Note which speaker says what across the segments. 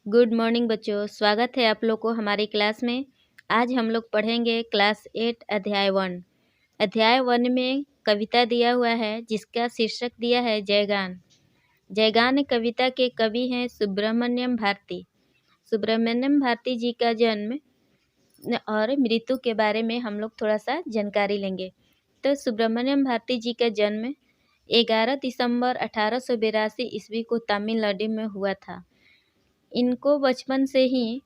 Speaker 1: Good morning बच्चों, स्वागत है आप लोग को हमारी क्लास में। आज हम लोग पढ़ेंगे क्लास 8 अध्याय 1। अध्याय 1 में कविता दिया हुआ है जिसका शीर्षक दिया है जयगान। जयगान कविता के कवि हैं सुब्रमण्यम भारती। सुब्रमण्यम भारती जी का जन्म और मृत्यु के बारे में हम लोग थोड़ा सा जानकारी लेंगे। तो सुब्रमण्यम भारती जी का जन्म 11 दिसंबर 1882 ईस्वी को तमिलनाडु में हुआ था। इनको बचपन से ही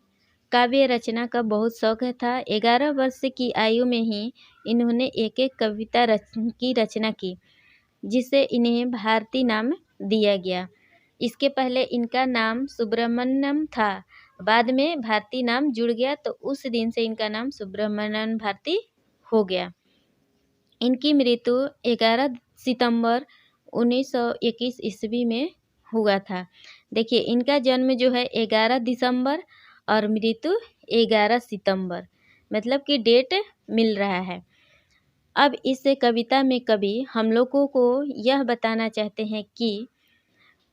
Speaker 1: काव्य रचना का बहुत शौक था। 11 वर्ष की आयु में ही इन्होंने एक एक कविता की रचना की, जिसे इन्हें भारती नाम दिया गया। इसके पहले इनका नाम सुब्रमण्यम था, बाद में भारती नाम जुड़ गया, तो उस दिन से इनका नाम सुब्रमण्यम भारती हो गया। इनकी मृत्यु 11 सितंबर 1921 ईस्वी में हुआ था। देखिए, इनका जन्म जो है 11 दिसंबर और मृत्यु 11 सितंबर, मतलब कि डेट मिल रहा है। अब इस कविता में कवि हम लोगों को यह बताना चाहते हैं कि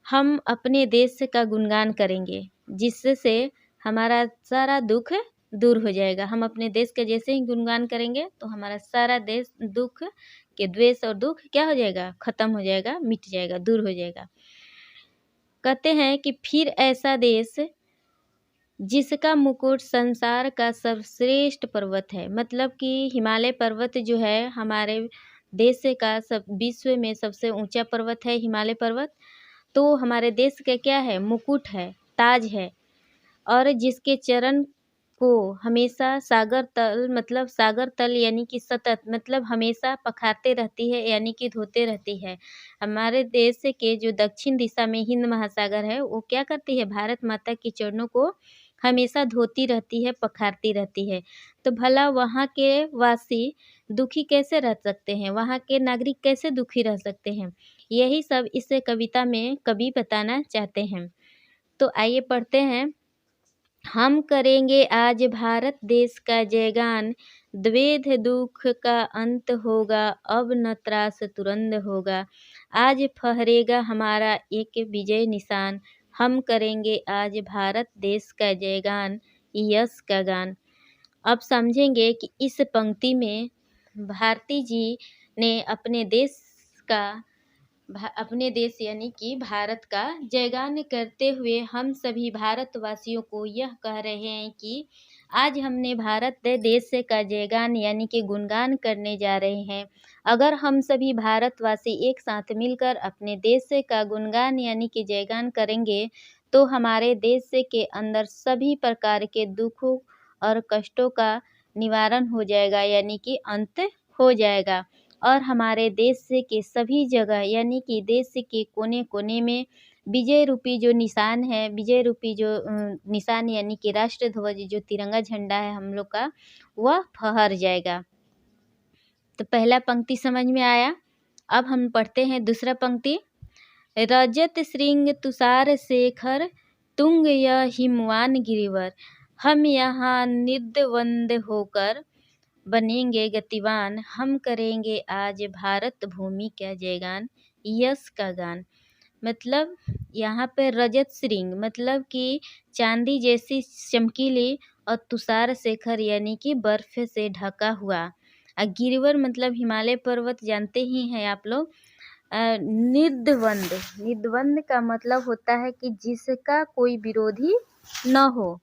Speaker 1: हम अपने देश का गुणगान करेंगे, जिससे हमारा सारा दुख दूर हो जाएगा। हम अपने देश का जैसे ही गुणगान करेंगे तो हमारा सारा देश दुख के द्वेष और दुख क्या हो जाएगा, खत्म हो जाएगा, मिट जाएगा, दूर हो जाएगा। कहते हैं कि फिर ऐसा देश जिसका मुकुट संसार का सर्वश्रेष्ठ पर्वत है, मतलब कि हिमालय पर्वत जो है हमारे देश का सब विश्व में सबसे ऊंचा पर्वत है हिमालय पर्वत। तो हमारे देश का क्या है, मुकुट है, ताज है, और जिसके चरण को हमेशा सागर तल, मतलब सागर तल यानी कि सतत, मतलब हमेशा पखारते रहती है, यानी कि धोते रहती है। हमारे देश के जो दक्षिण दिशा में हिंद महासागर है, वो क्या करती है, भारत माता के चरणों को हमेशा धोती रहती है, पखारती रहती है। तो भला वहाँ के वासी दुखी कैसे रह सकते हैं, वहाँ के नागरिक कैसे दुखी रह सकते हैं, यही सब इस कविता में कवि बताना चाहते हैं। तो आइए पढ़ते हैं। हम करेंगे आज भारत देश का जयगान, द्वेध दुख का अंत होगा, अब न त्रास तुरंत होगा। आज फहरेगा हमारा एक विजय निशान, हम करेंगे आज भारत देश का जयगान, यश का गान। अब समझेंगे कि इस पंक्ति में भारती जी ने अपने देश यानी कि भारत का जयगान करते हुए हम सभी भारतवासियों को यह कह रहे हैं कि आज हमने भारत देश का जयगान यानी कि गुणगान करने जा रहे हैं। अगर हम सभी भारतवासी एक साथ मिलकर अपने देश का गुणगान यानी कि जयगान करेंगे तो हमारे देश के अंदर सभी प्रकार के दुखों और कष्टों का निवारण हो जाएगा, यानी कि अंत हो जाएगा, और हमारे देश के सभी जगह यानी कि देश के कोने कोने में विजय रूपी जो निशान है, विजय रूपी जो निशान यानी कि राष्ट्र ध्वज, जो तिरंगा झंडा है हम लोग का, वह फहर जाएगा। तो पहला पंक्ति समझ में आया। अब हम पढ़ते हैं दूसरा पंक्ति। रजत श्रृंग तुषार शेखर, तुंग यह हिमवान गिरिवर, हम यहाँ निर्द्वंद होकर बनेंगे गतिवान, हम करेंगे आज भारत भूमि का जयगान, यश का गान। मतलब यहाँ पे रजत श्रृंग मतलब कि चांदी जैसी चमकीली, और तुषार शेखर यानी कि बर्फ से ढका हुआ, गिरिवर मतलब हिमालय पर्वत जानते ही हैं आप लोग। निर्द्वंद, निर्द्वंद का मतलब होता है कि जिसका कोई विरोधी न हो।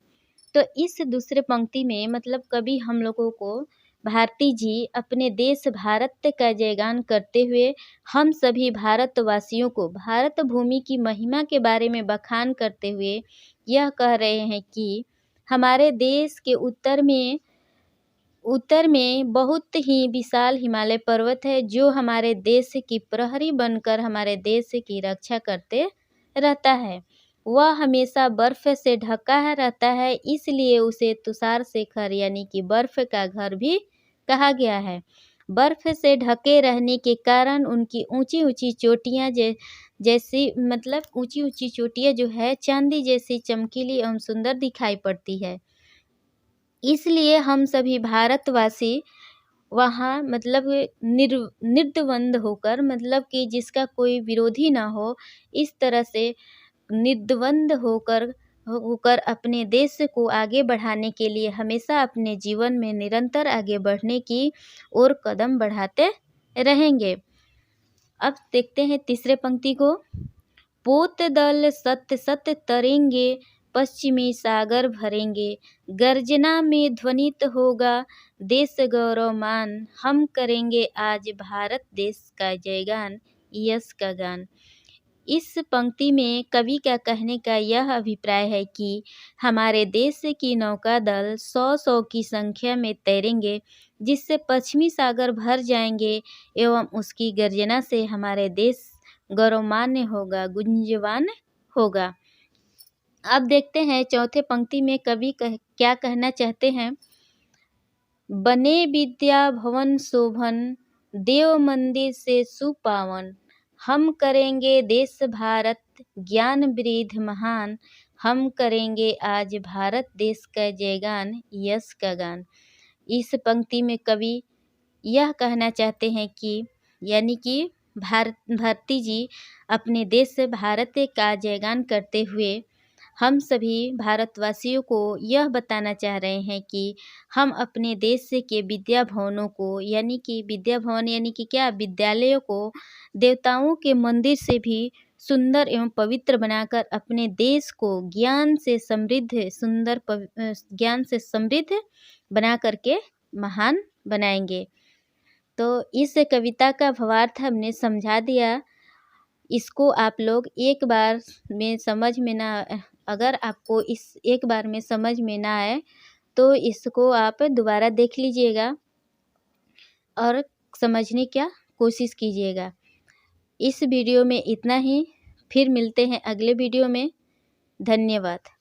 Speaker 1: तो इस दूसरे पंक्ति में मतलब कभी हम लोगों को भारती जी अपने देश भारत का जयगान करते हुए हम सभी भारतवासियों को भारत भूमि की महिमा के बारे में बखान करते हुए यह कह रहे हैं कि हमारे देश के उत्तर में बहुत ही विशाल हिमालय पर्वत है, जो हमारे देश की प्रहरी बनकर हमारे देश की रक्षा करते रहता है। वह हमेशा बर्फ से ढका रहता है, इसलिए उसे तुषार शेखर यानी कि बर्फ का घर भी कहा गया है। बर्फ से ढके रहने के कारण उनकी ऊंची ऊंची चोटियाँ जैसी मतलब ऊंची ऊंची चोटियाँ जो है चांदी जैसी चमकीली एवं सुंदर दिखाई पड़ती है। इसलिए हम सभी भारतवासी वहाँ मतलब निर्द्वंद होकर, मतलब कि जिसका कोई विरोधी ना हो, इस तरह से निर्द्वंद होकर होकर अपने देश को आगे बढ़ाने के लिए हमेशा अपने जीवन में निरंतर आगे बढ़ने की ओर कदम बढ़ाते रहेंगे। अब देखते हैं तीसरे पंक्ति को। पोत दल सत्य सत्य तरेंगे, पश्चिमी सागर भरेंगे, गर्जना में ध्वनित होगा देश गौरवमान, हम करेंगे आज भारत देश का जयगान, यश का गान। इस पंक्ति में कवि का कहने का यह अभिप्राय है कि हमारे देश की नौका दल 100 की संख्या में तैरेंगे, जिससे पश्चिमी सागर भर जाएंगे एवं उसकी गर्जना से हमारे देश गौरवमान्य होगा, गुंजवान होगा। अब देखते हैं चौथे पंक्ति में कवि क्या कहना चाहते हैं। बने विद्या भवन शोभन, देव मंदिर से सुपावन, हम करेंगे देश भारत ज्ञान वृद्ध महान, हम करेंगे आज भारत देश का जयगान, यश का गान। इस पंक्ति में कवि यह कहना चाहते हैं कि यानी कि भारती जी अपने देश भारत का जयगान करते हुए हम सभी भारतवासियों को यह बताना चाह रहे हैं कि हम अपने देश के विद्या भवनों को, यानी कि विद्या भवन यानी कि क्या, विद्यालयों को देवताओं के मंदिर से भी सुंदर एवं पवित्र बनाकर अपने देश को ज्ञान से समृद्ध बना करके महान बनाएंगे। तो इस कविता का भावार्थ हमने समझा दिया। इसको आप लोग एक बार में समझ में ना, अगर आपको इस एक बार में समझ में ना आए तो इसको आप दोबारा देख लीजिएगा और समझने की कोशिश कीजिएगा। इस वीडियो में इतना ही, फिर मिलते हैं अगले वीडियो में। धन्यवाद।